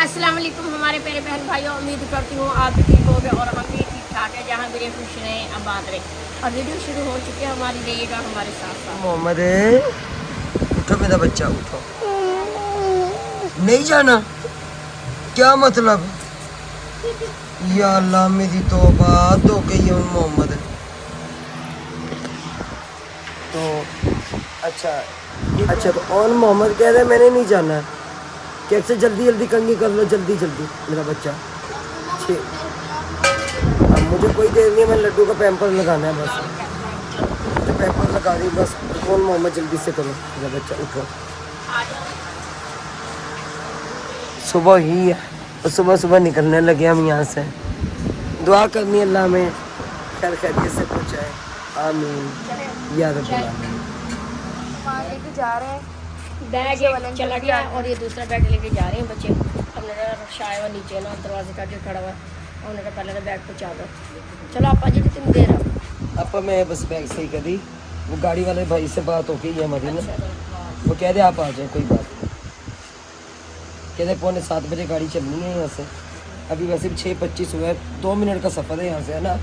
अस्सलाम वालेकुम हमारे प्यारे बहन भाइयों, उम्मीद करती हूँ आप भी ठीक होंगे और हम भी ठीक ठाक है। जहाँ मेरे खुश रहें, आबाद रहें। और वीडियो शुरू हो चुकी है हमारी, रहिएगा हमारे साथ साथ। मोहम्मद उठो मेरा बच्चा, उठो। नहीं जाना? क्या मतलब? या अल्लाह मेरी तौबा, तो गई है मोहम्मद। तो अच्छा तो और मोहम्मद कह रहे मैंने नहीं जाना। कैसे जल्दी जल्दी कंगी कर लो, जल्दी जल्दी मेरा बच्चा। अब मुझे कोई देर नहीं है, मैं लड्डू का पैम्पर लगाना है बस। तो पैम्पर लगा रही बस। कौन मोहम्मद जल्दी से करो मेरा बच्चा, उठो। सुबह ही है, सुबह सुबह निकलने लगे हम यहाँ से। दुआ करनी अल्लाह में खैर खैरियत से पहुँचाए, आमीन या रब्बल आमीन। लेके जा रहे हैं, बैग एक चला गया और ये दूसरा बैग लेके जा रहे हैं बच्चे। हमने रक्षा आया हुआ नीचे ना, दरवाजे का आगे खड़ा हुआ है। हमने कहा पहले तो बैग पहुँचा दो। चलो आपा जी कितनी देर है? आपा मैं बस बैग सही कर दी। वो गाड़ी वाले भाई से बात हो गई है हमारी ना, वो कह दे आप आ जाए, कोई बात नहीं। कहते 6:45 बजे गाड़ी चलनी है यहाँ से। अभी वैसे भी 6:25 हुआ है, 2 मिनट का सफ़र है यहाँ से, है ना।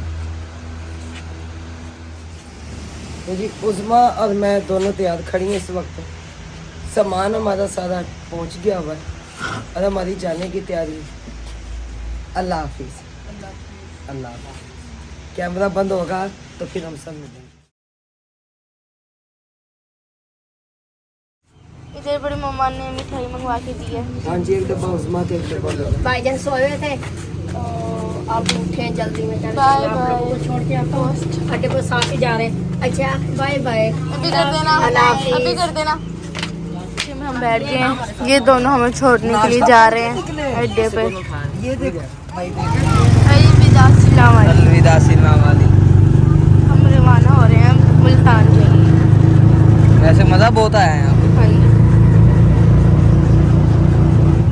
तो जी उज़मा और मैं दोनों तैयार खड़ी हैं इस वक्त। सामान हमारा सारा पहुँच गया हुआ है और हमारी जाने की तैयारी। अल्लाह हाफिज़, अल्लाह हाफिज़। कैमरा बंद होगा तो फिर हम सब मिलेंगे। इधर बड़ी मम्मा ने मिठाई मंगवा के दी है। हाँ जी, एक डब्बा उज़मा के, एक डब्बा भाईजान सोए हुए थे तो आप उठे जल्दी में। बाय आप लोगों को छोड़ के आपको अड्डे पर साथ ही जा रहे हैं। अच्छा बाय बाय, अभी कर देना, अल्लाह हाफिज़। अभी कर देना। में हम बैठ गए हैं, ये दोनों हमें छोड़ने के लिए जा रहे हैं अड्डे पे। ये देख भाई, अलविदा सलाम वाली। अलविदा सलाम वाली। हम रवाना हो रहे हैं मुल्तान के लिए। वैसे मज़ा बहुत आया है यहाँ पे। हाँ जी,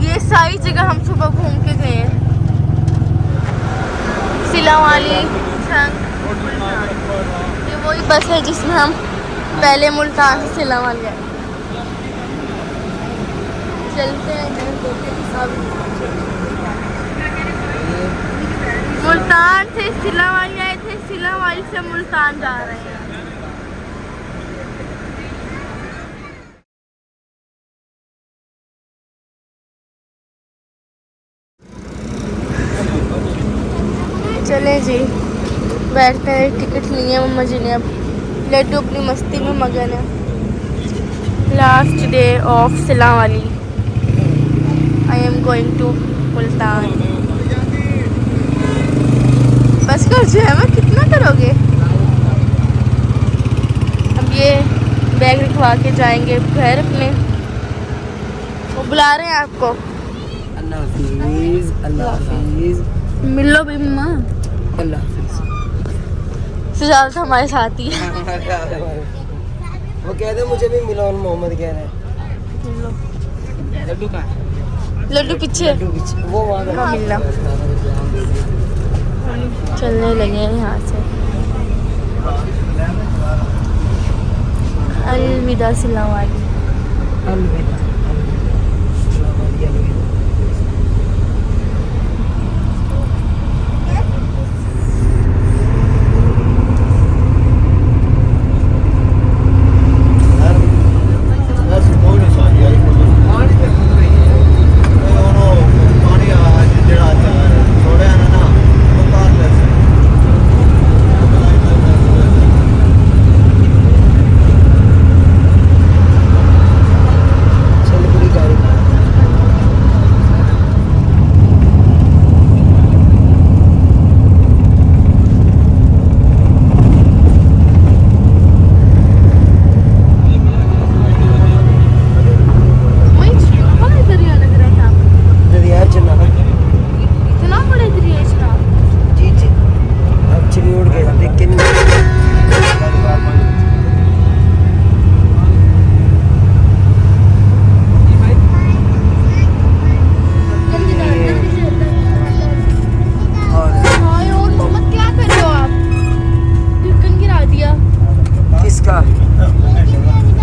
ये सारी जगह हम सुबह घूम के गए हैं। सिला वाली संग, ये वही बस है जिसमें हम पहले मुल्तान से सिला वाली गए। चलते हैं अब मुल्तान से सिला वाली आए थे, सिला वाली से मुल्तान जा रहे हैं। चले जी, बैठते हैं। टिकट लिए मम्मा जी ने। अब लड्डू अपनी मस्ती में मगन है। लास्ट डे ऑफ सिला वाली। I am going to Multan. बस कर जो है, मैं कितना करोगे। अब ये बैग रखवा के जाएंगे घर अपने। वो बुला रहे हैं आपको। अल्लाह हाफिज़, अल्लाह हाफिज़, मिलो भी मम्मा। अल्लाह हाफिज़। सुजाल तो हमारे साथ ही है। वो कह दे मुझे भी मिलो, मोहम्मद कह रहे हैं। लड्डू कहाँ है? लड्डू पीछे, वो वहाँ मिलना। चलने लगे हैं यहाँ से। अलविदा सलाम वाली। अलविदा।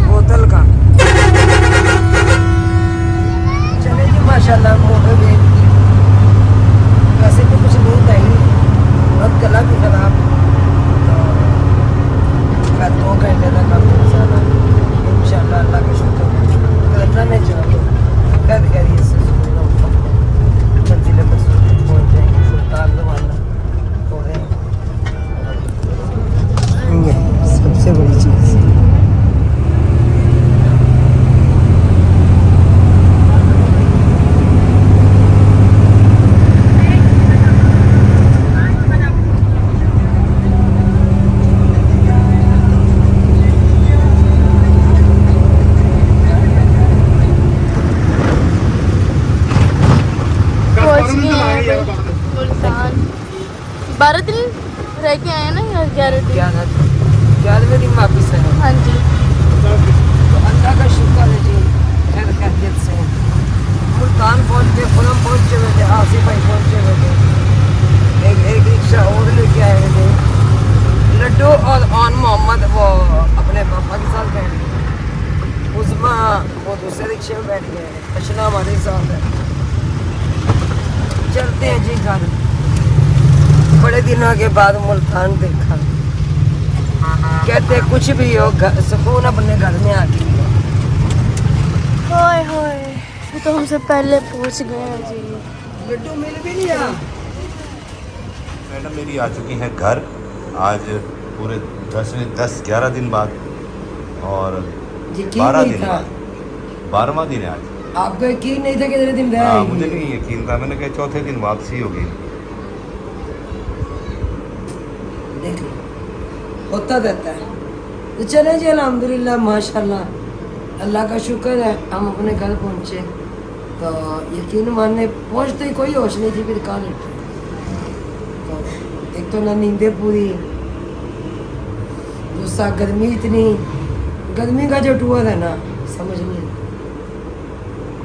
बोतल का। चले जी माशाल्लाह मोटर वैसे तो कुछ नींद आई नहीं, बहुत गला भी खराब। तो मैं 2 घंटे तक अब इंशाल्लाह अल्लाह का शुक्र है अगर अल्लाह ने चाहा तो खैरियत से मंजिल पर पहुँच जाएंगे। सुल्तान दवाना हो रहे हैं, ये सबसे बड़ी चीज़। पहुंच गए हैं मुल्तान। 12 दिन रह के आए ना, या 11 दिन? 11वें दिन वापिस है। हाँ जी। तो अल्लाह का शुक्र है जी, खैर खैरियत से मुल्तान पहुँच के खुलम पहुँचे हुए थे, आसिफ भाई पहुँचे हुए थे, एक रिक्शा और लेके आए हुए थे। लड्डू और आन मोहम्मद वो अपने पापा के साथ बैठ गए, उस्मा वो दूसरे रिक्शे में बैठ गए, अशना हमारे साथ है। चलते हैं जी घर, बड़े दिनों के बाद मुल्तान देखा। कहते कुछ भी हो सुकून अपने घर में आके लिया। होए होए, ये तो हमसे पहले पहुंच गए हैं जी। लड्डू मिल भी नहीं रहा। मैडम मेरी आ चुकी हैं घर आज पूरे 10-11 दिन बाद, और यकीन 12 नहीं दिन था। बाद 12वां दिन है आज। आपको यकीन नहीं था कितने दिन रह हाँ, आएगी? मुझे नहीं यकीन था, मैंने कहा चौथे दिन वापसी होगी। देख लो, होता रहता है। तो चले जी अल्हम्दुलिल्लाह माशाल्लाह, अल्लाह का शुक्र है हम अपने घर पहुँचे। तो यकीन मानने पहुँचते ही कोई होश नहीं थी, फिर कहाँ लेटे। तो एक तो ना नींदें पूरी, दूसरा गर्मी इतनी, गर्मी का जो टूर है ना समझ नहीं आता।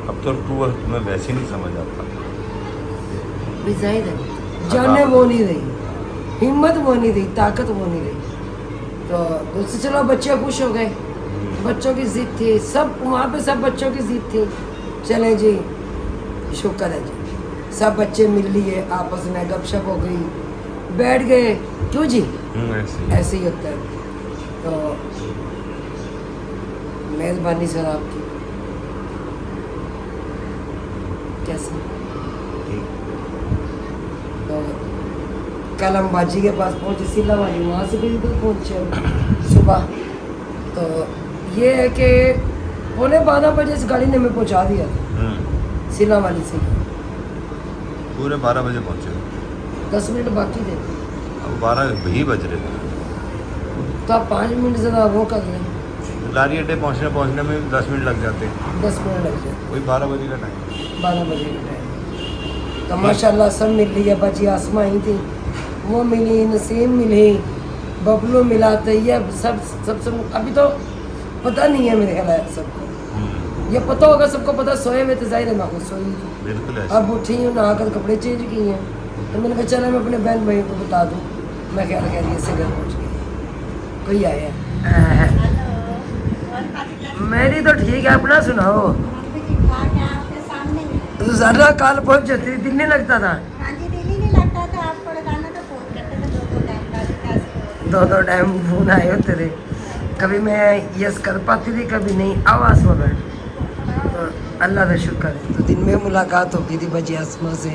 अब तो टूर में वैसे ही नहीं समझ आता। भी जाहिर है जाने वो नहीं रही, हिम्मत वो नहीं रही, ताकत वो नहीं रही। तो उससे चलो बच्चे खुश हो गए, बच्चों की जिद थी, सब वहाँ पे सब बच्चों की जिद थी। चले जी शुक्र है जी, सब बच्चे मिल लिए, आपस में गपशप हो गई, बैठ गए। क्यों जी, ऐसे ही होता है। तो मेहरबानी सर आपकी। कैसे तो कल हम बाजी के पास पहुँचे, सिला वाली वहाँ से भी इधर पहुँचे सुबह। तो ये है कि 11:15 बजे इस गाड़ी ने हमें पहुँचा दिया था सिला वाली से। पूरे 12 बजे पहुँचे, 10 मिनट बाकी थे। अब 12 ही बज रहे थे। तो आप 5 मिनट ज़रा वो कर लें, लारी अड्डे पहुँचने में 10 मिनट लग जाते, 10 मिनट लग जाए। वही 12 बजे का टाइम। 12 बजे का टाइम। तो माशाल्लाह सब मिल लिया, बची आसमा ही थी, वो मिली, नसीम मिली, बबलू मिला, तैयब, सब अभी तो पता नहीं है मेरे ख्याल है सबको। ये पता होगा सबको, पता सोए हुए थे, जाहिर है मैं खुद सोई थी। बिल्कुल ऐसे। अब उठी हूँ, नहा कर कपड़े चेंज किए हैं, तो मैंने कहा चला मैं अपने बहन भाई को बता दूँ। मैं ख्याल कह रही से घर पहुँच गई, कोई आया। मेरी तो ठीक है, अपना सुनाओ। ज़रा काल पहुँच जाती, दिन नहीं लगता था। दो टाइम फोन आए होते थे, कभी मैं यस कर पाती थी, कभी नहीं, आवाज़ में बैठ। तो अल्लाह का शुक्र है, तो दिन में मुलाकात होती थी बची आसमा से,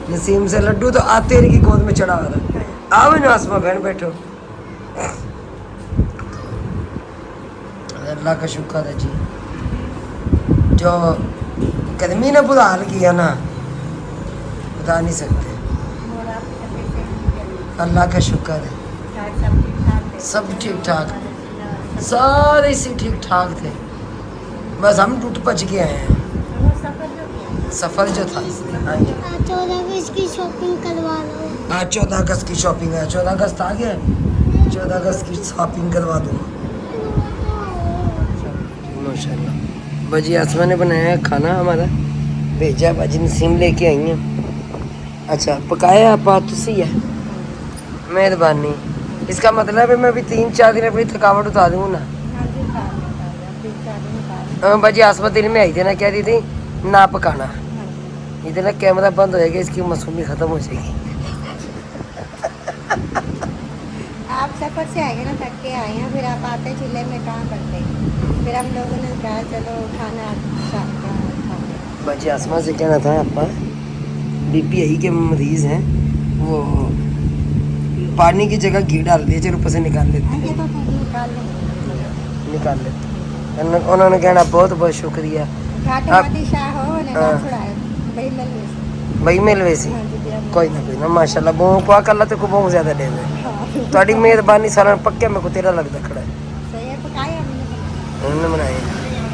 नसीम से। लड्डू तो आते ही की गोद में चढ़ा हुआ था, आओ ना आसमा बहन बैठो। अल्लाह का शुक्र है जी, जो गर्मी ने बुरा हाल किया ना बता नहीं सकते। अल्लाह का शुक्र है, सब ठीक ठाक, सारे से ठीक ठाक थे, बस हम टूट पच के आए हैं। सफ़र जो था हाँ जी। 14 अगस्त की शॉपिंग करवा लो। आज 14 अगस्त की शॉपिंग है, 14 अगस्त आ गया, 14 अगस्त की शॉपिंग करवा दूँगा माशाल्लाह। बाजी आसमा ने बनाया है खाना, हमारा भेजा, बाजी नसीम लेके आई हैं। अच्छा पकाया आप तुसी है, मेहरबानी। इसका मतलब है मैं भी 3-4 दिन अपनी थकावट उतार दूँ ना। बाजी आसमा दिल में आई थी ना, कह रही थी ना पकाना, इधर ना कैमरा बंद हो जाएगा, इसकी मासूमी ख़त्म हो जाएगी। आप सफ़र से आए ना, थक के आए हैं, फिर आप आते चूल्हे में कहाँ करते, फिर हम लोगों ने कहा चलो खाना शाम का खाते। बाजी आसमा से कहना था आपका BPI के मरीज़ हैं, वो पानी की जगह घी डाल दिए, चलो ऊपर से निकाल लेते ये तो निकाल लेंगे। निकाल लेते। उन्होंने कहना बहुत बहुत शुक्रिया। घाटे आप- माती शाह हो ने हाँ। छुड़ाए बड़ी मिल भाई मिल वैसी हाँ जी जी कोई ना माशाल्लाह बहुत को अकल ते को बहुत ज़्यादा दे दे ਤੁਹਾਡੀ ਮਿਹਰਬਾਨੀ ਸਾਰਾ ਪੱਕੇ ਮੇਰੇ ਕੋ ਤੇਰਾ ਲੱਗਦਾ ਖੜਾ ਹੈ सही है पकाए हमने ਉਹਨੇ ਬਣਾਏ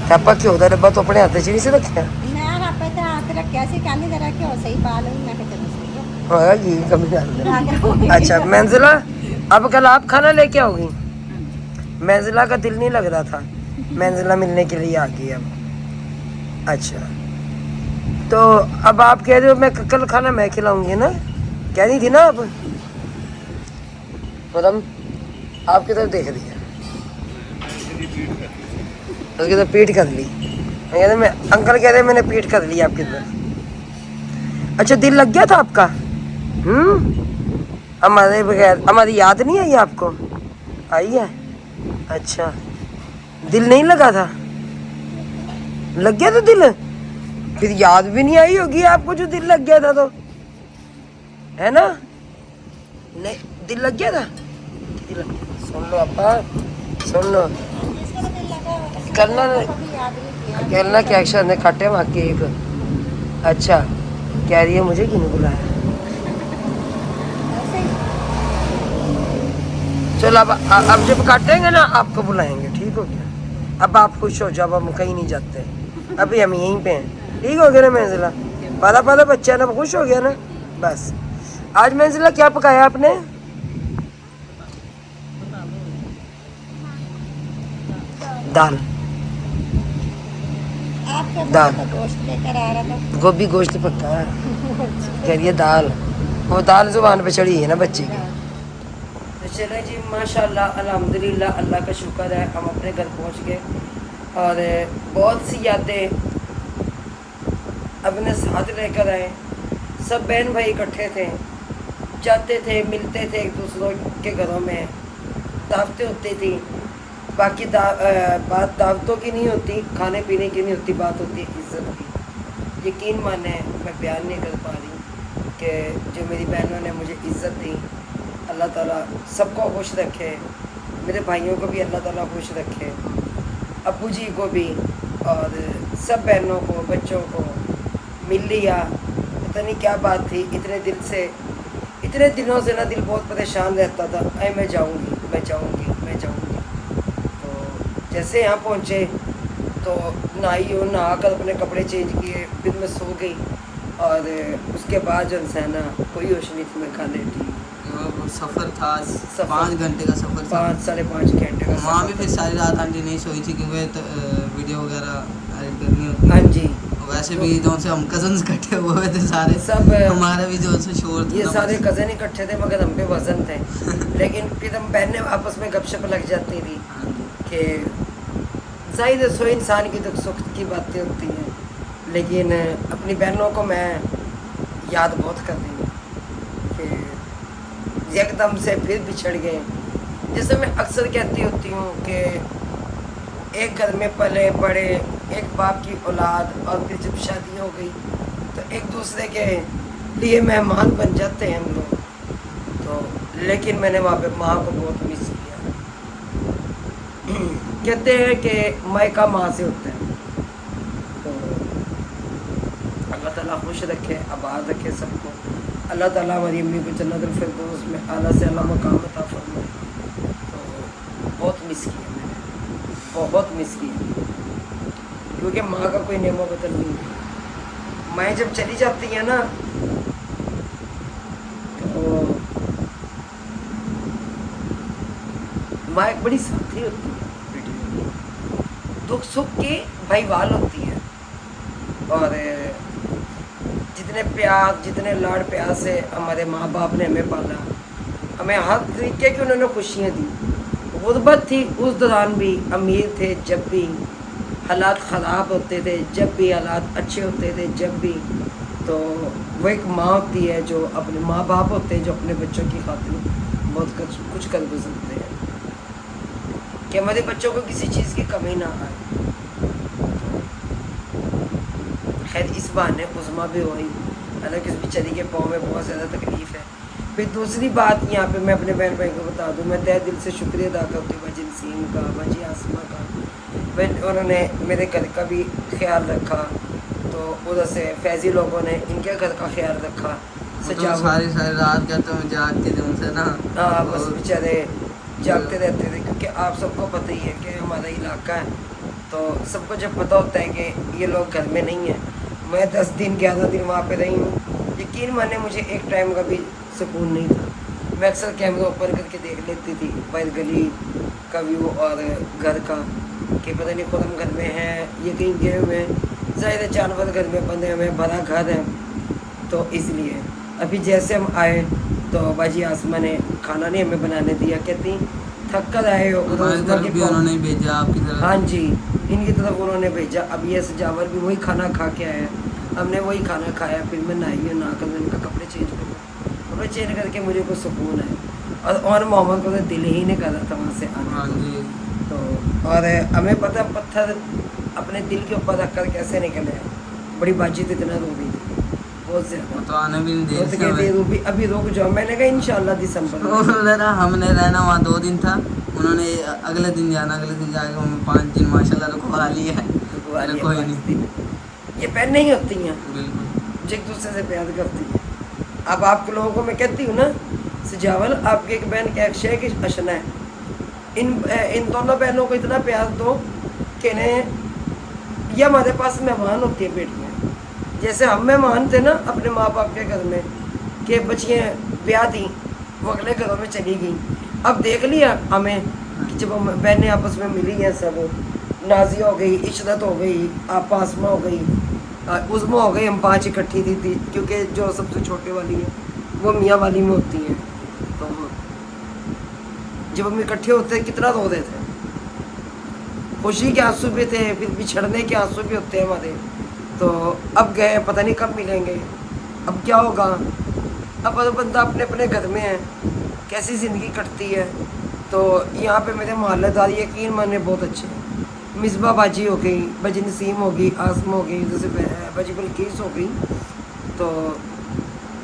ਤੇ ਆਪਾਂ ਘਿਓ ਦਾ ਡੱਬਾ ਤੋਂ ਆਪਣੇ ਹੱਥ 'ਚ ਨਹੀਂ ਸੀ ਰੱਖਿਆ मैं आप तो हाथ रखा सी कानी जरा क्यों सही पाल मैं कह चलो सही है होगा घी कमी डाल दे राजा अच्छा मंजिला अब कल आप खाना लेके आओगी मंजिला का दिल नहीं लग रहा था मंजिला मिलने के लिए आ गई अब अच्छा तो अब आप कह रहे हो मैं कल खाना मैं खिलाऊंगी ना कह रही थी ना आप मैडम आपकी तरफ देख दिया उसकी तो पीठ कर ली मैं अंकल कह रहे मैंने पीठ कर ली आपकी तरफ अच्छा दिल लग गया था आपका हमारे बगैर हमारी याद नहीं आई आपको आई है अच्छा दिल नहीं लगा था लग गया था दिल फिर याद भी नहीं आई होगी आपको जो दिल लग गया था तो है ना नहीं दिल लग गया था सुन लो आपा सुन लो करना कहना क्या अक्षर ने खट्टे वहाँ केक अच्छा कह रही है मुझे क्यों नहीं बुलाया चलो अब जब काटेंगे ना आपको बुलाएंगे ठीक हो गया अब आप खुश हो जाओ अब हम कहीं नहीं जाते अभी हम यहीं पे हैं ठीक हो गया ना मंजिला पता पता बच्चा ना खुश हो गया ना बस आज मंजिला क्या पकाया आपने दाल आपके दाल। तो गोश्त लेकर आ रहा था गोभी गोश्त पक्का है कह रही है दाल वो दाल जुबान पे चढ़ी है ना बच्ची की तो चलो जी माशाल्लाह अल्हम्दुलिल्लाह अल्लाह का शुक्र है हम अपने घर पहुंच गए और बहुत सी यादें अपने साथ लेकर आए सब बहन भाई इकट्ठे थे जाते थे मिलते थे एक दूसरों के घरों में दावतें होती थी बाकी बात दावतों की नहीं होती खाने पीने की नहीं होती बात होती इज़्ज़त की यकीन माने मैं बयान नहीं कर पा रही कि जो मेरी बहनों ने मुझे इज़्ज़त दी अल्लाह ताला सबको खुश रखे मेरे भाइयों को भी अल्लाह ताला खुश रखे अब्बू जी को भी और सब बहनों को बच्चों को मिल लिया पता नहीं क्या बात थी इतने दिनों से ना दिल बहुत परेशान रहता था अरे मैं जाऊँगी तो जैसे यहाँ पहुँचे तो नहा कर अपने कपड़े चेंज किए फिर मैं सो गई और उसके बाद जो है ना कोई होश नहीं थी मैं खाने थी सफ़र था सफ़र। 5 घंटे का सफ़र था 5-5.5 घंटे का वहाँ भी सफ़र फिर था। सारी रात आंटी नहीं सोई थी क्योंकि वीडियो वगैरह एडिट करनी होती हाँ है जी वैसे भी जो से हम कजन्स इकट्ठे हुए थे सारे सब हमारा भी जो से शोर था ये ना सारे बस। कज़न इकट्ठे थे मगर हम पे वजन थे लेकिन फिर हम बहनें आपस में गपशप लग जाती थी हाँ जी। कि जाहिर है सो इंसान की दुख सुख की बातें होती हैं लेकिन अपनी बहनों को मैं याद बहुत कर रही हूँ कि एकदम से फिर बिछड़ गए जैसे मैं अक्सर कहती होती हूँ कि एक घर में पले बड़े एक बाप की औलाद और फिर जब शादी हो गई तो एक दूसरे के लिए मेहमान बन जाते हैं हम लोग तो लेकिन मैंने वहाँ पे माँ को बहुत मिस किया कहते हैं कि मायका माँ से होता है तो अल्लाह ताला खुश रखे आबाद रखे सबको अल्लाह ताला हमारी अम्मी को जन्नतुल फिरदौस में आला से आला मकाम अता फरमाए तो बहुत मिस किया मैंने बहुत मिस किया क्योंकि माँ का कोई नेमो बदल नहीं है माँ जब चली जाती है ना तो माँ एक बड़ी साथी होती है बेटी की दुख सुख की भाईवाल होती है और जितने प्यार जितने लाड़ प्यार से हमारे माँ बाप ने हमें पाला हमें हर तरीके की उन्होंने खुशियाँ दी गुर्बत थी उस दौरान भी अमीर थे जब भी हालात ख़राब होते थे जब भी हालात अच्छे होते थे जब भी تو وہ ایک ماں ہوتی ہے جو اپنے ماں باپ ہوتے ہیں جو اپنے بچوں کی خاطر بہت کچھ کر گزرتے ہیں کہ ہمارے بچوں کو کسی چیز کی کمی نہ آئے. خیر اس بہانے عظما بھی ہوئی, حالانکہ اس بیچاری کے پاؤں میں بہت زیادہ تکلیف ہے. پھر دوسری بات یہاں پہ میں اپنے بہن بھائی کو بتا دوں, میں تہ دل سے شکریہ ادا کرتی ہوں بھائی نسیم کا, بھائی آسمہ کا. انہوں نے میرے گھر کا بھی خیال رکھا, تو ادھر سے فیضی لوگوں نے ان کے گھر کا خیال رکھا. ساری رات کہتے ہیں جاگتی تھی ان سے نا. ہاں بس بیچارے جاگتے رہتے تھے, کیونکہ آپ سب کو پتہ ہی ہے کہ ہمارا علاقہ ہے, تو سب کو جب پتہ ہوتا ہے کہ یہ لوگ گھر میں نہیں ہیں. میں 10 دن 11 دن وہاں پہ رہی ہوں, یقین مانے مجھے ایک ٹائم کا بھی سکون نہیں تھا. میں اکثر کیمرہ اوپر کر کے دیکھ لیتی تھی باہر گلی کا ویو اور گھر کا, کہ پتہ نہیں خود ہم گھر میں ہیں یہ کہیں گئے ہوئے ہیں. ظاہر جانور گھر میں بندے ہوئے, بڑا گھر ہے, تو اس لیے ابھی جیسے ہم آئے تو باجی آسمہ نے کھانا نہیں ہمیں بنانے دیا, کہتی تھک کر آئے ہو. انہوں نے بھیجا آپ کی طرف. ہاں جی, ان کی طرف انہوں نے بھیجا. اب یہ سجاور بھی وہی کھانا کھا کے آیا, ہم نے وہی کھانا کھایا. پھر میں نہائی ہوں, نہا کر میں ان کا کپڑے چینج کروں, کپڑے چینج کر کے مجھے کوئی سکون ہے. اور محمد کو تو دل ہی نہیں کر رہا تھا وہاں سے ہاں آنے جی. تو. اور ہمیں پتہ پتھر اپنے دل کے اوپر رکھ کر کیسے نکلے. بڑی باجی تو اتنا رو رہی تھی بہت زیادہ, تو آنے بھی نہیں وہ تو کہتی ہے ابھی رک جاؤ. میں نے کہا انشاءاللہ دسمبر میں. ہم نے رہنا وہاں 2 دن تھا, انہوں نے اگلے دن جانا, اگلے دن جا کے ہم 5 دن ماشاء اللہ رکھوا لیا ہے. کوئی نہیں, یہ پین نہیں ہوتی ہیں بالکل جو ایک دوسرے سے پیار کرتی ہیں. اب آپ کے لوگوں کو میں کہتی ہوں نا, سجاول آپ کی ایک بہن کا ایک شے کی اشنا ہے. ان دونوں بہنوں کو اتنا پیار دو کہ انہیں یہ ہمارے پاس مہمان ہوتی ہیں بیٹیاں. جیسے ہم مہمان تھے نا اپنے ماں باپ کے گھر میں, کہ بچیاں بیاہ دیں وہ اگلے گھروں میں چلی گئیں. اب دیکھ لیا ہمیں کہ جب ہم بہنیں آپس میں ملی ہیں, سب نازیہ ہو گئی, عشرت ہو گئی, آپ آسمہ ہو گئی, عظمہ ہو گئی, ہم 5 اکٹھی تھی کیونکہ جو سب سے چھوٹے والی ہیں وہ میاں والی میں ہوتی ہیں. تو جب ہم اکٹھے ہوتے ہیں کتنا رو دیتے ہیں, خوشی کے آنسو بھی تھے, پھر بچھڑنے کے آنسو بھی ہوتے ہیں ہمارے. تو اب گئے, پتہ نہیں کب ملیں گے, اب کیا ہوگا. اب بندہ اپنے اپنے گھر میں ہے, کیسی زندگی کٹتی ہے. تو یہاں پہ میرے محلہ دار یقین مانے بہت اچھے ہیں. مصباح باجی ہو گئی, باجی نسیم ہو گئی, آسمہ ہو گئی, جیسے باجی بلقیس ہو گئی. تو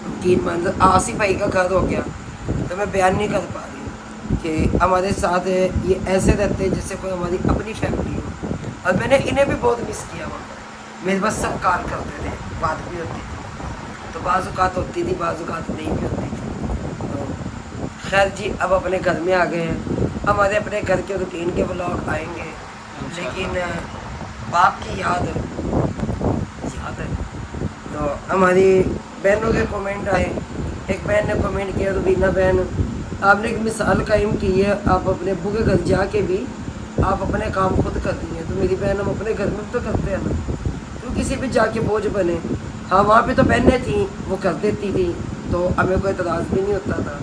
یقین مان آصف بھائی کا گھر ہو گیا. تو میں بیان نہیں کر پا رہی کہ ہمارے ساتھ یہ ایسے رہتے ہیں جیسے کوئی ہماری اپنی فیملی ہو. اور میں نے انہیں بھی بہت مس کیا وہاں پر. میرے پاس سب کال کرتے تھے, بات بھی ہوتی تھی, تو بعض اوقات ہوتی تھی, بعض اوقات نہیں بھی ہوتی تھی. تو خیر جی اب اپنے گھر میں آ گئے ہیں. ہمارے اپنے گھر کے روٹین کے بلاگ آئیں گے, لیکن باپ کی یاد ہے. تو ہماری بہنوں کے کومنٹ آئے. ایک بہن نے کومنٹ کیا, روبینہ بہن آپ نے ایک مثال قائم کی ہے, آپ اپنے ابو کے گھر جا کے بھی آپ اپنے کام خود کرتی ہیں. تو میری بہن ہم اپنے گھر میں بھی تو کرتے ہیں نا, تو کسی بھی جا کے بوجھ بنے. ہاں وہاں پہ تو بہنیں تھیں وہ کر دیتی تھیں, تو ہمیں کوئی اعتراض بھی نہیں ہوتا تھا.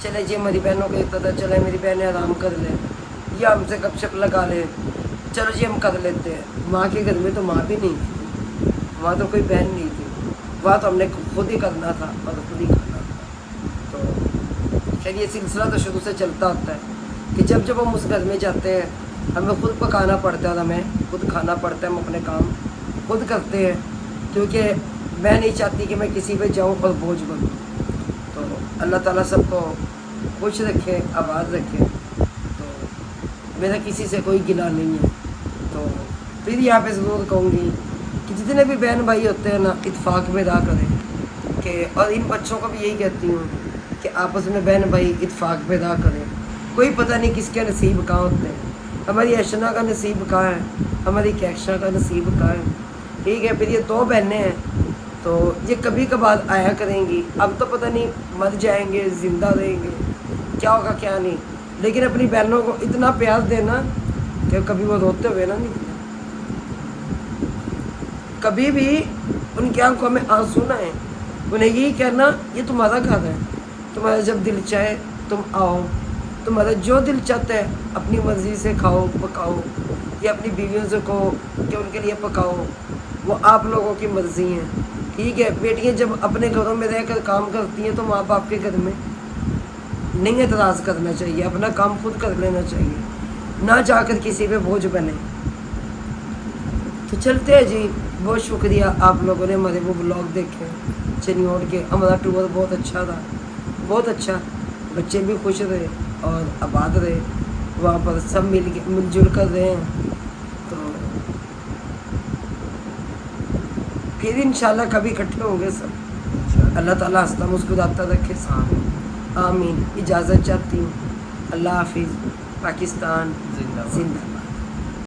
چلے جی ہماری بہنوں کو ہوتا تھا چلے میری بہنیں آرام کر لیں یا ہم سے گپ شپ لگا لیں, چلو جی ہم کر لیتے ہیں. ماں کے گھر میں تو ماں بھی نہیں تھی, وہاں تو کوئی بہن نہیں تھی, وہاں تو ہم نے خود ہی کرنا تھا اور خود ہی کھانا تھا. تو خیر یہ سلسلہ تو شروع سے چلتا ہوتا ہے کہ جب جب ہم اس گھر میں جاتے ہیں ہمیں خود پکانا پڑتا ہے اور ہمیں خود کھانا پڑتا ہے. ہم اپنے کام خود کرتے ہیں, کیونکہ میں نہیں چاہتی کہ میں کسی پہ جاؤں اور بوجھ بنوں. تو اللہ تعالیٰ سب کو خوش رکھے, آباد رکھے. تو میرا کسی سے کوئی گلہ نہیں ہے. تو پھر یہاں پہ ضرور کہوں گی کہ جتنے بھی بہن بھائی ہوتے ہیں نا اتفاق میں رہا کریں. کہ اور ان بچوں کو بھی یہی کہتی ہوں کہ آپس میں بہن بھائی اتفاق میں رہا کریں. کوئی پتہ نہیں کس کے نصیب کہاں ہوتے ہیں. ہماری اشنا کا نصیب کہاں ہے, ہماری کیکشا کا نصیب کہاں ہے. ٹھیک ہے, پھر یہ 2 بہنیں ہیں تو یہ کبھی کبھار آیا کریں گی. اب تو پتہ نہیں مر جائیں گے زندہ رہیں گے کیا ہوگا کیا نہیں, لیکن اپنی بہنوں کو اتنا پیار دینا کہ کبھی وہ روتے ہوئے نا نہیں, کبھی بھی ان کی آنکھوں میں آنسو نہ ہیں. انہیں یہی کہنا یہ تمہارا گھر ہے, تمہارا جب دل چاہے تم آؤ, تمہارا جو دل چاہتا ہے اپنی مرضی سے کھاؤ پکاؤ, یا اپنی بیویوں سے کہو کہ ان کے لیے پکاؤ, وہ آپ لوگوں کی مرضی ہیں. ठीक है, बेटियां जब अपने घरों में रहकर काम करती हैं तो माँ बाप के घर में नहीं एतराज़ करना चाहिए, अपना काम खुद कर लेना चाहिए, ना जाकर किसी पे बोझ बने। तो चलते हैं जी, बहुत शुक्रिया आप लोगों ने हमारे वो ब्लॉग देखे चनियोट के। हमारा टूर बहुत अच्छा था, बहुत अच्छा, बच्चे भी खुश रहे और आबाद रहे, वहाँ पर सब मिलजुल कर रहे हैं। तो फिर इंशाल्लाह कभी इकट्ठे होंगे सब। अल्लाह ताला हंसता मुस्कुराता रखे सब। आमीन। इजाज़त चाहती हूँ। अल्लाह हाफिज़। पाकिस्तान जिंदाबाद। जिंदाबाद।